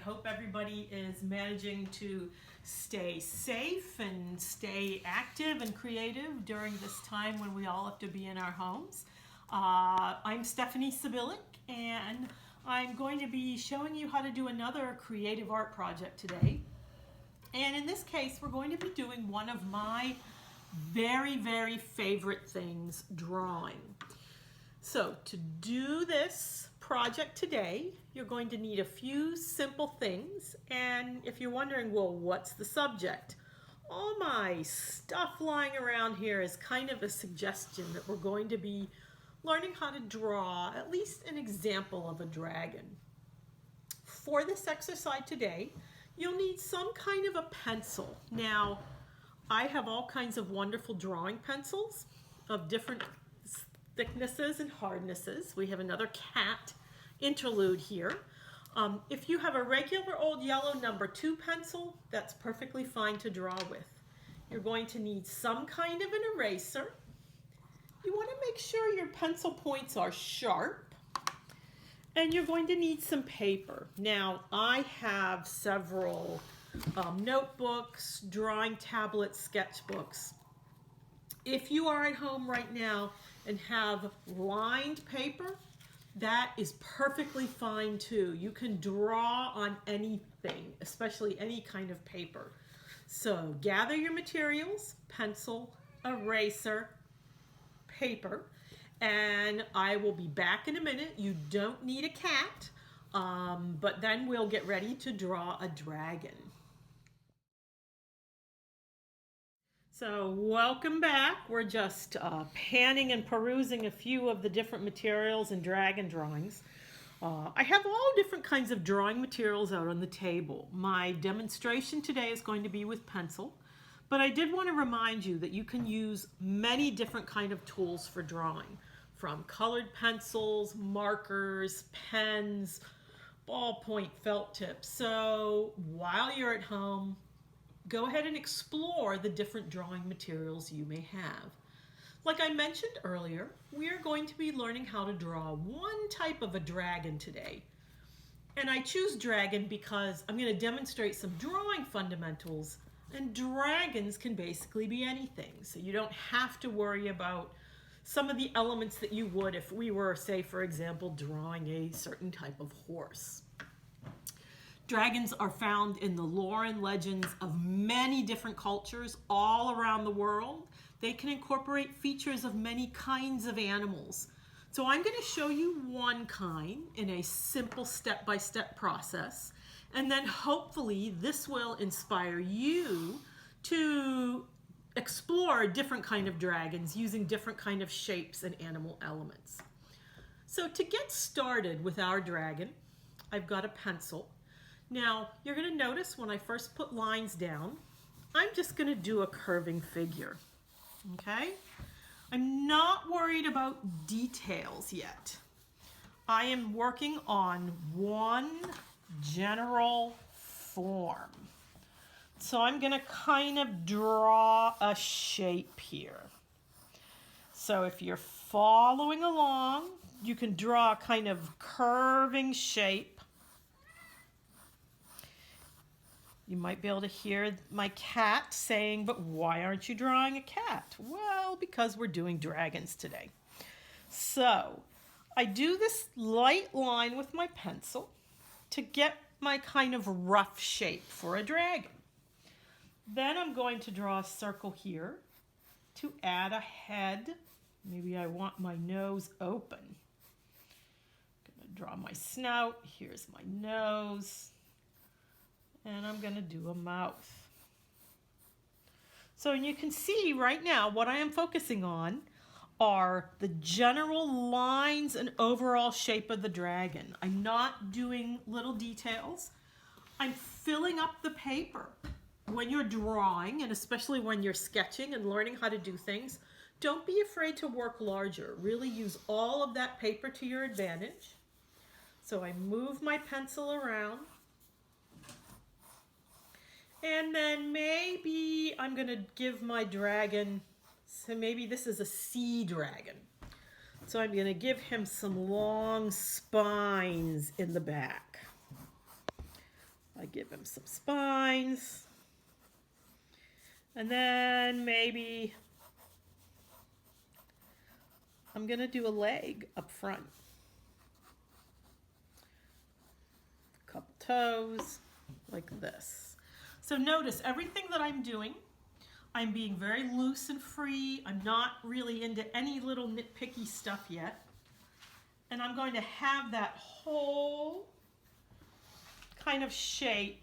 hope everybody is managing to stay safe and stay active and creative during this time when we all have to be in our homes. I'm Stephanie Przybylek, and I'm going to be showing you how to do another creative art project today. And in this case, we're going to be doing one of my very, very favorite things, drawing. So to do this project today, you're going to need a few simple things. And if you're wondering, well, what's the subject? All my stuff lying around here is kind of a suggestion that we're going to be learning how to draw at least an example of a dragon. For this exercise today, you'll need some kind of a pencil. Now, I have all kinds of wonderful drawing pencils of different thicknesses and hardnesses. We have another cat interlude here. If you have a regular old yellow number 2 pencil, that's perfectly fine to draw with. You're going to need some kind of an eraser. You want to make sure your pencil points are sharp. And you're going to need some paper. Now, I have several notebooks, drawing tablets, sketchbooks. If you are at home right now and have lined paper, that is perfectly fine too. You can draw on anything, especially any kind of paper. So gather your materials, pencil, eraser, paper, and I will be back in a minute. You don't need a cat, but then we'll get ready to draw a dragon. So welcome back. We're just panning and perusing a few of the different materials and dragon drawings. I have all different kinds of drawing materials out on the table. My demonstration today is going to be with pencil, but I did want to remind you that you can use many different kind of tools for drawing, from colored pencils, markers, pens, ballpoint, felt tips. So while you're at home, go ahead and explore the different drawing materials you may have. Like I mentioned earlier, we are going to be learning how to draw one type of a dragon today. And I choose dragon because I'm going to demonstrate some drawing fundamentals, and dragons can basically be anything. So you don't have to worry about some of the elements that you would if we were, say, for example, drawing a certain type of horse. Dragons are found in the lore and legends of many different cultures all around the world. They can incorporate features of many kinds of animals. So I'm going to show you one kind in a simple step-by-step process, and then hopefully this will inspire you to explore different kind of dragons using different kind of shapes and animal elements. So to get started with our dragon, I've got a pencil. Now, you're going to notice when I first put lines down, I'm just going to do a curving figure, okay? I'm not worried about details yet. I am working on one general form. So I'm going to kind of draw a shape here. So if you're following along, you can draw a kind of curving shape. You might be able to hear my cat saying, but why aren't you drawing a cat? Well, because we're doing dragons today. So I do this light line with my pencil to get my kind of rough shape for a dragon. Then I'm going to draw a circle here to add a head. Maybe I want my nose open. I'm going to draw my snout. Here's my nose. And I'm going to do a mouth. So you can see right now what I am focusing on are the general lines and overall shape of the dragon. I'm not doing little details. I'm filling up the paper. When you're drawing, and especially when you're sketching and learning how to do things, don't be afraid to work larger. Really use all of that paper to your advantage. So I move my pencil around. And then maybe I'm going to give my dragon, so maybe this is a sea dragon. So I'm going to give him some long spines in the back. I give him some spines. And then maybe I'm going to do a leg up front. A couple toes, like this. So notice everything that I'm doing, I'm being very loose and free. I'm not really into any little nitpicky stuff yet. And I'm going to have that whole kind of shape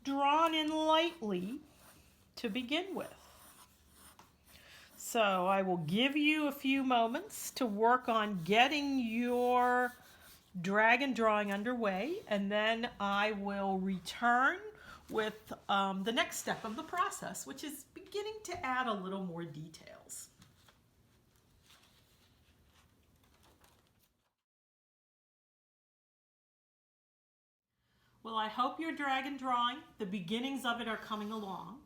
drawn in lightly to begin with. So I will give you a few moments to work on getting your dragon drawing underway, and then I will return with the next step of the process, which is beginning to add a little more details. Well, I hope your dragon drawing, the beginnings of it are coming along.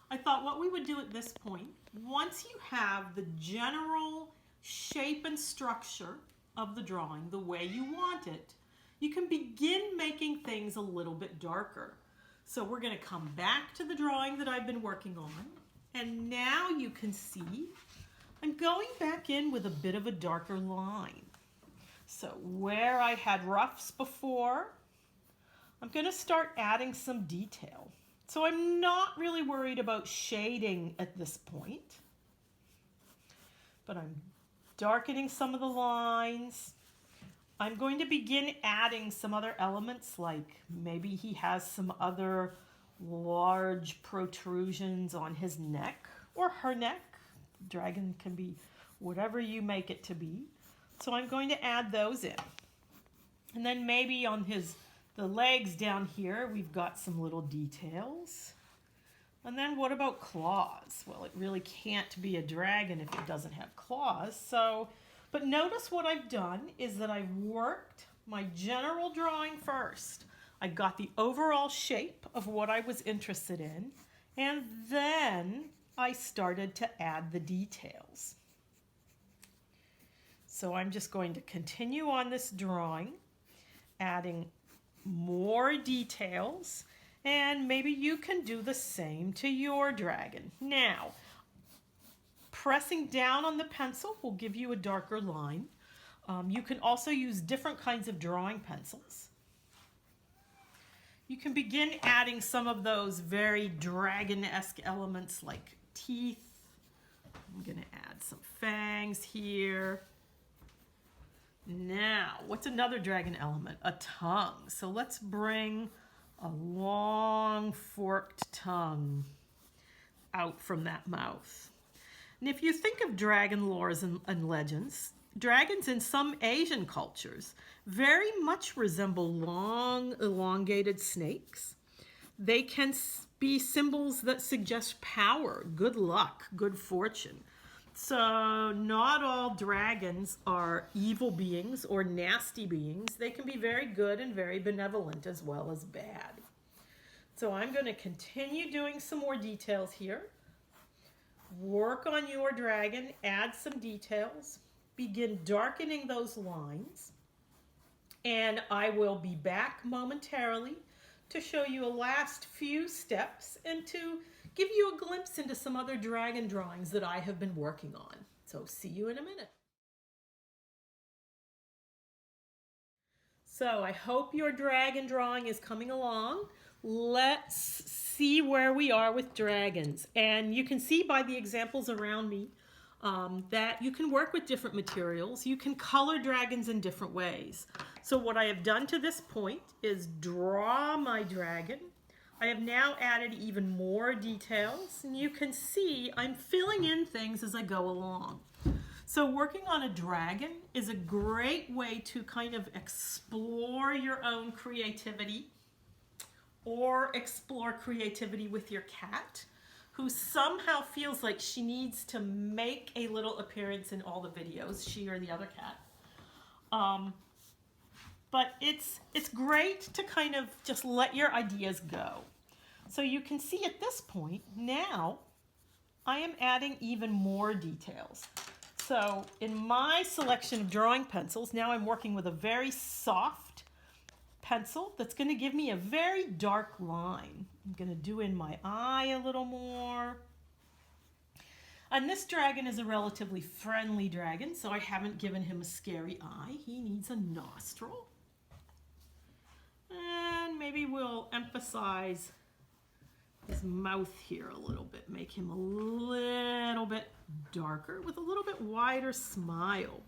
I thought what we would do at this point, once you have the general shape and structure of the drawing the way you want it, you can begin making things a little bit darker. So we're going to come back to the drawing that I've been working on, and now you can see I'm going back in with a bit of a darker line. So where I had roughs before, I'm going to start adding some detail. So I'm not really worried about shading at this point, but I'm darkening some of the lines. I'm going to begin adding some other elements, like maybe he has some other large protrusions on his neck or her neck. Dragon can be whatever you make it to be. So I'm going to add those in. And then maybe on the legs down here, we've got some little details. And then what about claws? Well, it really can't be a dragon if it doesn't have claws. But notice what I've done is that I've worked my general drawing first. I got the overall shape of what I was interested in, and then I started to add the details. So I'm just going to continue on this drawing, adding more details, and maybe you can do the same to your dragon. Now, pressing down on the pencil will give you a darker line. You can also use different kinds of drawing pencils. You can begin adding some of those very dragon-esque elements like teeth. I'm going to add some fangs here. Now, what's another dragon element? A tongue. So let's bring a long forked tongue out from that mouth. And if you think of dragon lores and legends, dragons in some Asian cultures very much resemble long, elongated snakes. They can be symbols that suggest power, good luck, good fortune. So not all dragons are evil beings or nasty beings. They can be very good and very benevolent as well as bad. So I'm going to continue doing some more details here. Work on your dragon, add some details, begin darkening those lines, and I will be back momentarily to show you a last few steps and to give you a glimpse into some other dragon drawings that I have been working on. So see you in a minute. So I hope your dragon drawing is coming along. Let's see where we are with dragons. And you can see by the examples around me that you can work with different materials. You can color dragons in different ways. So what I have done to this point is draw my dragon. I have now added even more details, and you can see I'm filling in things as I go along. So working on a dragon is a great way to kind of explore your own creativity, or explore creativity with your cat, who somehow feels like she needs to make a little appearance in all the videos, she or the other cat. But it's great to kind of just let your ideas go. So you can see at this point, now I am adding even more details. So in my selection of drawing pencils, now I'm working with a very soft pencil that's going to give me a very dark line. I'm going to do in my eye a little more. And this dragon is a relatively friendly dragon, so I haven't given him a scary eye. He needs a nostril. And maybe we'll emphasize his mouth here a little bit, make him a little bit darker with a little bit wider smile.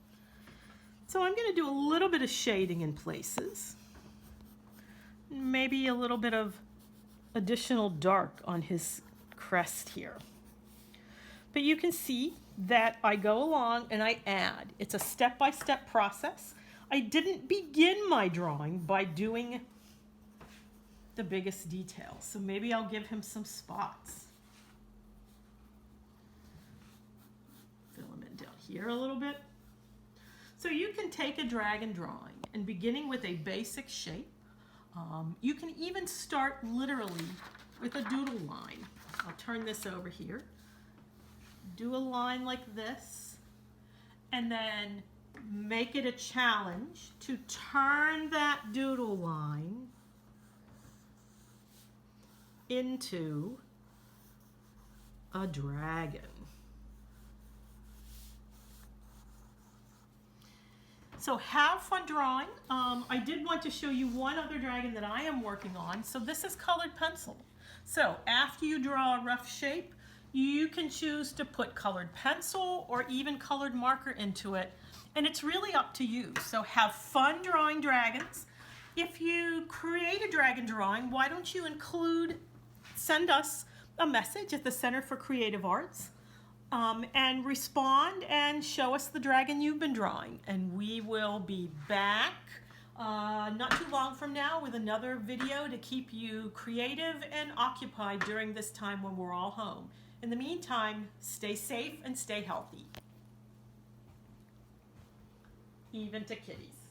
So I'm going to do a little bit of shading in places. Maybe a little bit of additional dark on his crest here. But you can see that I go along and I add. It's a step-by-step process. I didn't begin my drawing by doing the biggest details. So maybe I'll give him some spots. Fill him in down here a little bit. So you can take a dragon drawing and beginning with a basic shape, you can even start literally with a doodle line. I'll turn this over here. Do a line like this, and then make it a challenge to turn that doodle line into a dragon. So have fun drawing. I did want to show you one other dragon that I am working on. So this is colored pencil. So after you draw a rough shape, you can choose to put colored pencil or even colored marker into it, and it's really up to you. So have fun drawing dragons. If you create a dragon drawing, why don't you send us a message at the Center for Creative Arts and respond and show us the dragon you've been drawing. And we will be back not too long from now with another video to keep you creative and occupied during this time when we're all home. In the meantime, stay safe and stay healthy. Even to kitties.